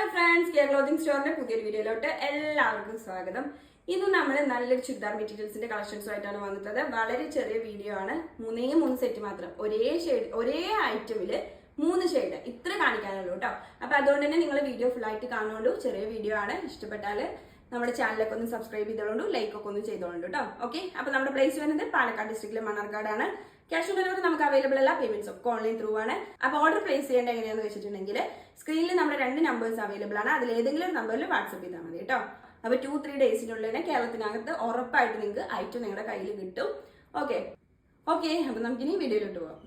Hi friends, care clothing സ്റ്റോറിന്റെ പുതിയൊരു വീഡിയോയിലോട്ട് എല്ലാവർക്കും സ്വാഗതം. ഇന്ന് നമ്മൾ നല്ലൊരു ചുരിദാർ മെറ്റീരിയൽസിന്റെ കളക്ഷൻസുമായിട്ടാണ് വന്നിട്ടുള്ളത്. വളരെ ചെറിയ വീഡിയോ ആണ്. മൂന്ന് സെറ്റ് മാത്രം, ഒരേ ഷെയ്ഡ്, ഒരേ ഐറ്റമില് 3 ഷെയ്ഡ് ഇത്ര കാണിക്കാനുള്ളൂ കേട്ടോ. അപ്പൊ അതുകൊണ്ട് തന്നെ നിങ്ങൾ വീഡിയോ ഫുൾ ആയിട്ട് കാണുള്ളൂ. ചെറിയ വീഡിയോ ആണ്. ഇഷ്ടപ്പെട്ടാൽ നമ്മുടെ ചാനലൊക്കെ ഒന്ന് സബ്സ്ക്രൈബ് ചെയ്തോളൂ, ലൈക്ക് ഒക്കെ ഒന്ന് ചെയ്തോളൂ കേട്ടോ. ഓക്കെ, അപ്പൊ നമ്മുടെ പ്ലേസ് വരുന്നത് പാലക്കാട് ഡിസ്ട്രിക്റ്റിലെ മണ്ണാർക്കാടാണ്. ക്യാഷ് ഓൺ ഡെലിവറി നമുക്ക് അവൈലബിൾ അല്ല, പേയ്മെന്റ്സ് ഒക്കെ ഓൺലൈൻ ത്രൂ ആണ്. അപ്പൊ ഓർഡർ പ്ലേസ് ചെയ്യേണ്ട എങ്ങനെയാണെന്ന് വെച്ചിട്ടുണ്ടെങ്കിൽ സ്ക്രീനിൽ നമ്മുടെ 2 നമ്പേഴ്സ് അവൈലബിൾ ആണ്. അതിൽ ഏതെങ്കിലും നമ്പറിൽ വാട്സ്ആപ്പ് ചെയ്താൽ മതി കേട്ടോ. അപ്പൊ 2-3 ഡേയ്സിനുള്ളിൽ തന്നെ കേരളത്തിനകത്ത് ഉറപ്പായിട്ട് നിങ്ങൾക്ക് ഐറ്റം നിങ്ങളുടെ കയ്യിൽ കിട്ടും. ഓക്കെ, അപ്പൊ നമുക്കിനി വീഡിയോയിലോട്ട് പോകാം.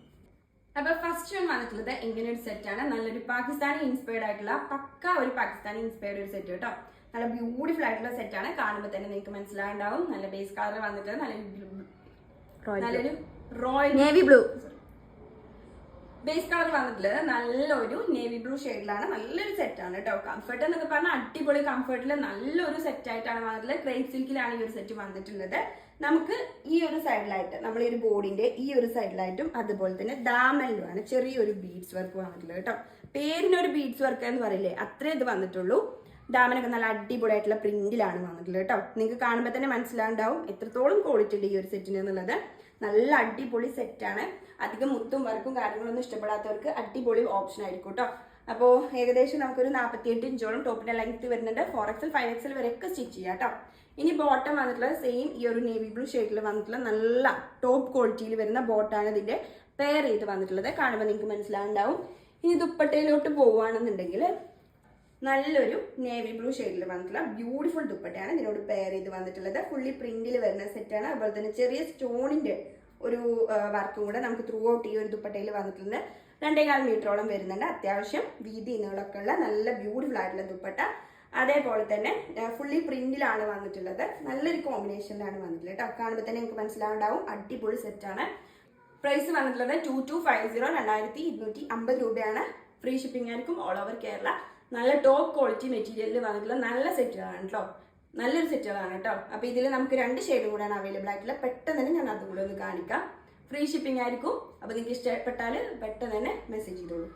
അപ്പൊ ഫസ്റ്റ് വൺ വന്നിട്ടുള്ളത് ഇങ്ങനെ ഒരു സെറ്റ് ആണ്. നല്ലൊരു പാകിസ്ഥാനി ഇൻസ്പയർഡ് ആയിട്ടുള്ള പക്ക ഒരു പാകിസ്ഥാനി ഇൻസ്പയർഡ് ഒരു സെറ്റ് കേട്ടോ. നല്ല ബ്യൂട്ടിഫുൾ ആയിട്ടുള്ള സെറ്റ് ആണ്. കാണുമ്പോൾ തന്നെ നിങ്ങൾക്ക് മനസ്സിലാവുണ്ടാവും. നല്ല ബേസ് കളർ വന്നിട്ട് നല്ലൊരു royal navy blue base colour വന്നിട്ടുള്ളത്. നല്ലൊരു നേവി ബ്ലൂ ഷെയ്ഡിലാണ്. നല്ലൊരു സെറ്റ് ആണ് കേട്ടോ. കംഫർട്ട് എന്നൊക്കെ പറഞ്ഞാൽ അടിപൊളി കംഫർട്ടിൽ നല്ലൊരു സെറ്റ് ആയിട്ടാണ് വന്നിട്ടുള്ളത്. ക്രേപ്പ് സിൽക്കിലാണ് ഈ ഒരു സെറ്റ് വന്നിട്ടുള്ളത്. നമുക്ക് ഈ ഒരു സൈഡിലായിട്ട് നമ്മൾ ഈ ഒരു ബോർഡിന്റെ ഈ ഒരു സൈഡിലായിട്ടും അതുപോലെ തന്നെ ദാമനിലുമാണ് ചെറിയൊരു ബീഡ്സ് വർക്ക് വന്നിട്ടുള്ളത് കേട്ടോ. പേരിനൊരു ബീഡ്സ് വർക്ക് എന്ന് പറയില്ലേ, അത്രേ ഇത് വന്നിട്ടുള്ളൂ. ദാമനൊക്കെ നല്ല അടിപൊളിയായിട്ടുള്ള പ്രിന്റിലാണ് വന്നിട്ടുള്ളത് കേട്ടോ. നിങ്ങൾക്ക് കാണുമ്പോൾ തന്നെ മനസ്സിലാണ്ടാവും എത്രത്തോളം ക്വാളിറ്റി ഉണ്ട് ഈ ഒരു സെറ്റിന് എന്നുള്ളത്. നല്ല അടിപൊളി സെറ്റാണ്. അധികം മുത്തും വർക്കും കാര്യങ്ങളൊന്നും ഇഷ്ടപ്പെടാത്തവർക്ക് അടിപൊളി ഓപ്ഷൻ ആയിരിക്കും കേട്ടോ. അപ്പോൾ ഏകദേശം നമുക്കൊരു 48 ഇഞ്ചോളം ടോപ്പിന്റെ ലെങ്ത് വരുന്നുണ്ട്. 4XL 5XL വരെയൊക്കെ സ്റ്റിച്ച് ചെയ്യാം കേട്ടോ. ഇനി ബോട്ടം വന്നിട്ടുള്ള സെയിം ഈ ഒരു നേവി ബ്ലൂ ഷെയ്ഡിൽ വന്നിട്ടുള്ള നല്ല ടോപ്പ് ക്വാളിറ്റിയിൽ വരുന്ന ബോട്ടാണ് ഇതിന്റെ പെയർ ചെയ്ത് വന്നിട്ടുള്ളത്. കാണുമ്പോൾ നിങ്ങൾക്ക് മനസ്സിലാവുണ്ടാവും. ഇനി ദുപ്പട്ടയിലോട്ട് പോവുകയാണെന്നുണ്ടെങ്കിൽ നല്ലൊരു നേവി ബ്ലൂ ഷെയ്ഡിൽ വന്നിട്ടുള്ള ബ്യൂട്ടിഫുൾ ദുപ്പട്ടയാണ് ഇതിനോട് പെയർ ചെയ്ത് വന്നിട്ടുള്ളത്. ഫുള്ളി പ്രിന്റിൽ വരുന്ന സെറ്റാണ്. അതുപോലെ തന്നെ ചെറിയ സ്റ്റോണിന്റെ ഒരു വർക്കും കൂടെ നമുക്ക് ത്രൂ ഔട്ട് ഈ ഒരു ദുപ്പട്ടയിൽ വന്നിട്ടുണ്ട്. 2.25 മീറ്ററോളം വരുന്നുണ്ട്. അത്യാവശ്യം വീതി നീളമൊക്കെ ഉള്ള നല്ല ബ്യൂട്ടിഫുൾ ആയിട്ടുള്ള ദുപ്പട്ട. അതേപോലെ തന്നെ ഫുള്ളി പ്രിന്റിലാണ് വന്നിട്ടുള്ളത്. നല്ലൊരു കോമ്പിനേഷനിലാണ് വന്നിട്ടുള്ളത് കേട്ടോ. കാണുമ്പോൾ തന്നെ നിങ്ങൾക്ക് മനസ്സിലാവുണ്ടാവും അടിപൊളി സെറ്റാണ്. പ്രൈസ് വന്നിട്ടുള്ളത് 2250 2250 രൂപയാണ്. ഫ്രീ ഷിപ്പിംഗ് ആയിരിക്കും ഓൾ ഓവർ കേരള. നല്ല ടോപ്പ് ക്വാളിറ്റി മെറ്റീരിയലിൽ വന്നിട്ടുള്ള നല്ല സെറ്റുകളാണ് കേട്ടോ. നല്ലൊരു സെറ്റുകളാണ് കേട്ടോ. അപ്പൊ ഇതിൽ നമുക്ക് 2 ഷെയ്ഡും കൂടെയാണ് അവൈലബിൾ ആയിട്ടുള്ള. പെട്ടെന്ന് തന്നെ ഞാൻ അതും കൂടെ ഒന്ന് കാണിക്കാം. ഫ്രീ ഷിപ്പിംഗ് ആയിരിക്കും. അപ്പൊ നിങ്ങൾക്ക് ഇഷ്ടപ്പെട്ടാൽ പെട്ടെന്ന് തന്നെ മെസ്സേജ് ചെയ്തോളൂ.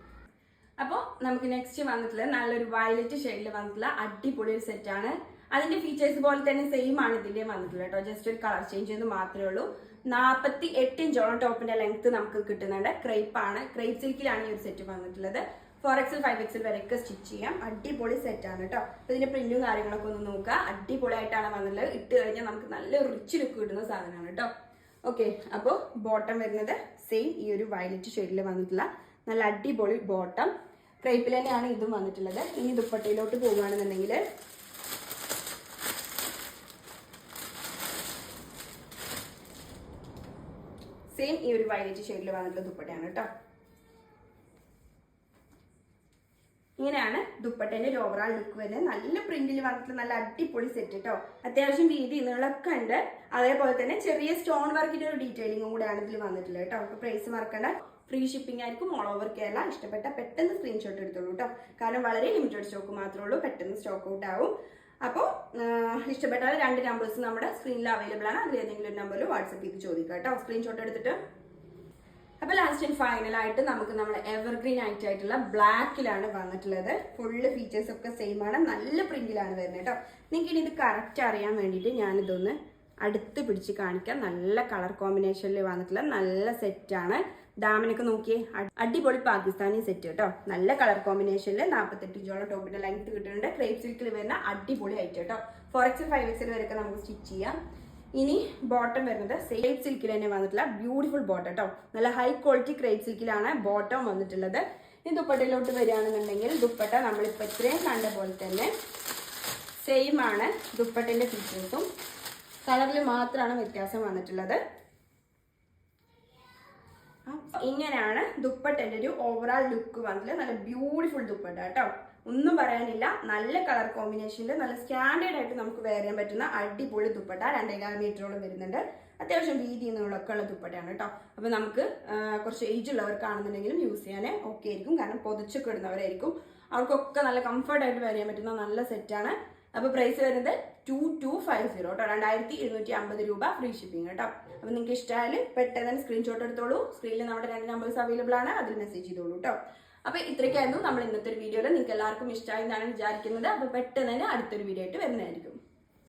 അപ്പോൾ നമുക്ക് നെക്സ്റ്റ് വന്നിട്ടുള്ളത് നല്ലൊരു വയലറ്റ് ഷെയ്ഡിൽ വന്നിട്ടുള്ള അടിപൊളി ഒരു സെറ്റാണ്. അതിന്റെ ഫീച്ചേഴ്സ് പോലെ തന്നെ സെയിം ആണ് ഇതിന്റെ വന്നിട്ടുള്ളത് കേട്ടോ. ജസ്റ്റ് ഒരു കളർ ചേഞ്ച് എന്ന് മാത്രമേ ഉള്ളൂ. 48 ഇഞ്ചോളം ടോപ്പിന്റെ ലെങ്ത് നമുക്ക് കിട്ടുന്നുണ്ട്. ക്രേപ്പ് സിൽക്കിലാണ് ഈ ഒരു സെറ്റ് വന്നിട്ടുള്ളത്. 4XL 5XL വരെയൊക്കെ സ്റ്റിച്ച് ചെയ്യാം. അടിപൊളി സെറ്റാണ് കേട്ടോ. അപ്പൊ ഇതിന്റെ പ്രിന്റും കാര്യങ്ങളൊക്കെ ഒന്ന് നോക്കുക. അടിപൊളിയായിട്ടാണ് വന്നിട്ടുള്ളത്. ഇട്ട് കഴിഞ്ഞാൽ നമുക്ക് നല്ല റിച്ച് ലുക്ക് കിട്ടുന്ന സാധനമാണ് കേട്ടോ. ഓക്കെ, അപ്പോൾ ബോട്ടം വരുന്നത് സെയിം ഈ ഒരു വയലറ്റ് ഷെയ്ഡിൽ വന്നിട്ടുള്ള നല്ല അടിപൊളി ബോട്ടം. ക്രേപ്പിൽ തന്നെയാണ് ഇതും വന്നിട്ടുള്ളത്. ഇനി ദുപ്പട്ടയിലോട്ട് പോകുകയാണെന്നുണ്ടെങ്കിൽ സെയിം ഈ ഒരു വയലറ്റ് ഷെയ്ഡിൽ വന്നിട്ടുള്ള ദുപ്പട്ടയാണ് കേട്ടോ. ഇങ്ങനെയാണ് ദുപ്പട്ടേന്റെ ഒരു ഓവറാൾ ലുക്ക് വരുന്നത്. നല്ല പ്രിന്റിൽ വന്നിട്ടുള്ള നല്ല അടിപൊളി സെറ്റ് കേട്ടോ. അത്യാവശ്യം വീതി നീളമൊക്കെ ഉണ്ട്. അതേപോലെ തന്നെ ചെറിയ സ്റ്റോൺ വർക്കിന്റെ ഒരു ഡീറ്റെയിലിംഗും കൂടെയാണ് ഇതിൽ വന്നിട്ടുള്ളത് കേട്ടോ. നമുക്ക് പ്രൈസ് മറക്കണ്ട. ഫ്രീ ഷിപ്പിംഗ് ആയിരിക്കും ഓൾ ഓവർ കേരള. ഇഷ്ടപ്പെട്ട പെട്ടെന്ന് സ്ക്രീൻഷോട്ട് എടുത്തോളൂ കേട്ടോ. കാരണം വളരെ ലിമിറ്റഡ് സ്റ്റോക്ക് മാത്രമേ ഉള്ളൂ. പെട്ടെന്ന് സ്റ്റോക്ക് ഔട്ട് ആവും. അപ്പോൾ ഇഷ്ടപ്പെട്ടാൽ 2 നമ്പേഴ്സ് നമ്മുടെ സ്ക്രീനിൽ അവൈലബിൾ ആണ്. അതിൽ ഏതെങ്കിലും ഒരു നമ്പറിൽ വാട്സ്ആപ്പ് ചെയ്ത് ചോദിക്കാം കേട്ടോ, സ്ക്രീൻഷോട്ട് എടുത്തിട്ട്. അപ്പൊ ലാസ്റ്റ് ആൻഡ് ഫൈനൽ ആയിട്ട് നമുക്ക് നമ്മുടെ എവർഗ്രീൻ ആയിട്ടുള്ള ബ്ലാക്കിലാണ് വന്നിട്ടുള്ളത്. ഫുള്ള് ഫീച്ചേഴ്സ് ഒക്കെ സെയിം ആണ്. നല്ല പ്രിന്റിലാണ് വരുന്നത് കേട്ടോ. നിങ്ങൾക്ക് ഇനി ഇത് കറക്റ്റ് അറിയാൻ വേണ്ടിയിട്ട് ഞാനിതൊന്ന് അടുത്ത് പിടിച്ച് കാണിക്കാം. നല്ല കളർ കോമ്പിനേഷനിൽ വന്നിട്ടുള്ള നല്ല സെറ്റാണ്. ദാമനൊക്കെ നോക്കിയേ, അടിപൊളി പാകിസ്ഥാനി സെറ്റ് കേട്ടോ. നല്ല കളർ കോമ്പിനേഷനിൽ 48 ഇഞ്ചോളം ടോപ്പിന്റെ ലെങ്ത് കിട്ടുന്നുണ്ട്. ക്രേപ്പ് സിൽക്കിൽ വരുന്ന അടിപൊളി ഐറ്റം കേട്ടോ. 4XL 5XL വരെയൊക്കെ നമുക്ക് സ്റ്റിച്ച് ചെയ്യാം. ഇനി ബോട്ടം വരുന്നത് ക്രേപ്പ് സിൽക്കിൽ തന്നെ വന്നിട്ടുള്ള ബ്യൂട്ടിഫുൾ ബോട്ടം കേട്ടോ. നല്ല ഹൈ ക്വാളിറ്റി ക്രേപ്പ് സിൽക്കിലാണ് ബോട്ടം വന്നിട്ടുള്ളത്. ഈ ദുപ്പട്ടയിലോട്ട് വരികയാണെന്നുണ്ടെങ്കിൽ ദുപ്പട്ട നമ്മളിപ്പോൾ ഇത്രയും കണ്ട പോലെ തന്നെ സെയിം ആണ്. ദുപ്പട്ടന്റെ ഫീച്ചേഴ്സും കളറിൽ മാത്രമാണ് വ്യത്യാസം വന്നിട്ടുള്ളത്. ഇങ്ങനെയാണ് ദുപ്പട്ടന്റെ ഒരു ഓവറാൾ ലുക്ക് വന്നിട്ടുള്ളത്. നല്ല ബ്യൂട്ടിഫുൾ ദുപ്പട്ട കേട്ടോ. ഒന്നും പറയാനില്ല. നല്ല കളർ കോമ്പിനേഷനിൽ നല്ല സ്റ്റാൻഡേർഡ് ആയിട്ട് നമുക്ക് വെയർ ചെയ്യാൻ പറ്റുന്ന അടിപൊളി ദുപ്പട്ട. 2.25 മീറ്ററോളം വരുന്നുണ്ട്. അത്യാവശ്യം വീതി നീളമൊക്കെ ഉള്ള ദുപ്പട്ടയാണ് കേട്ടോ. അപ്പൊ നമുക്ക് കുറച്ച് ഏജ് ഉള്ളവർക്കാണെന്നുണ്ടെങ്കിലും യൂസ് ചെയ്യാൻ ഓക്കെ ആയിരിക്കും. കാരണം പൊതിച്ചൊക്കെ ഇടുന്നവരായിരിക്കും. അവർക്കൊക്കെ നല്ല കംഫർട്ട് ആയിട്ട് വെയർ ചെയ്യാൻ പറ്റുന്ന നല്ല സെറ്റാണ്. അപ്പോൾ പ്രൈസ് വരുന്നത് 2250 കേട്ടോ. 2750 രൂപ. ഫ്രീ ഷിപ്പിംഗ് കേട്ടോ. അപ്പോൾ നിങ്ങൾക്ക് ഇഷ്ടമായാൽ പെട്ടെന്ന് സ്ക്രീൻഷോട്ട് എടുത്തോളൂ. സ്ക്രീനിൽ നമ്മുടെ 2 നമ്പേഴ്സ് അവൈലബിൾ ആണ്. അതിൽ മെസ്സേജ് ചെയ്തോളൂ കേട്ടോ. അപ്പൊ ഇത്രയ്ക്കായിരുന്നു നമ്മൾ ഇന്നത്തെ ഒരു വീഡിയോയിൽ. നിങ്ങൾക്ക് എല്ലാവർക്കും ഇഷ്ടമായി എന്നാണ് വിചാരിക്കുന്നത്. അപ്പൊ പെട്ടെന്ന് തന്നെ അടുത്തൊരു വീഡിയോ ആയിട്ട് വരുന്നതായിരിക്കും.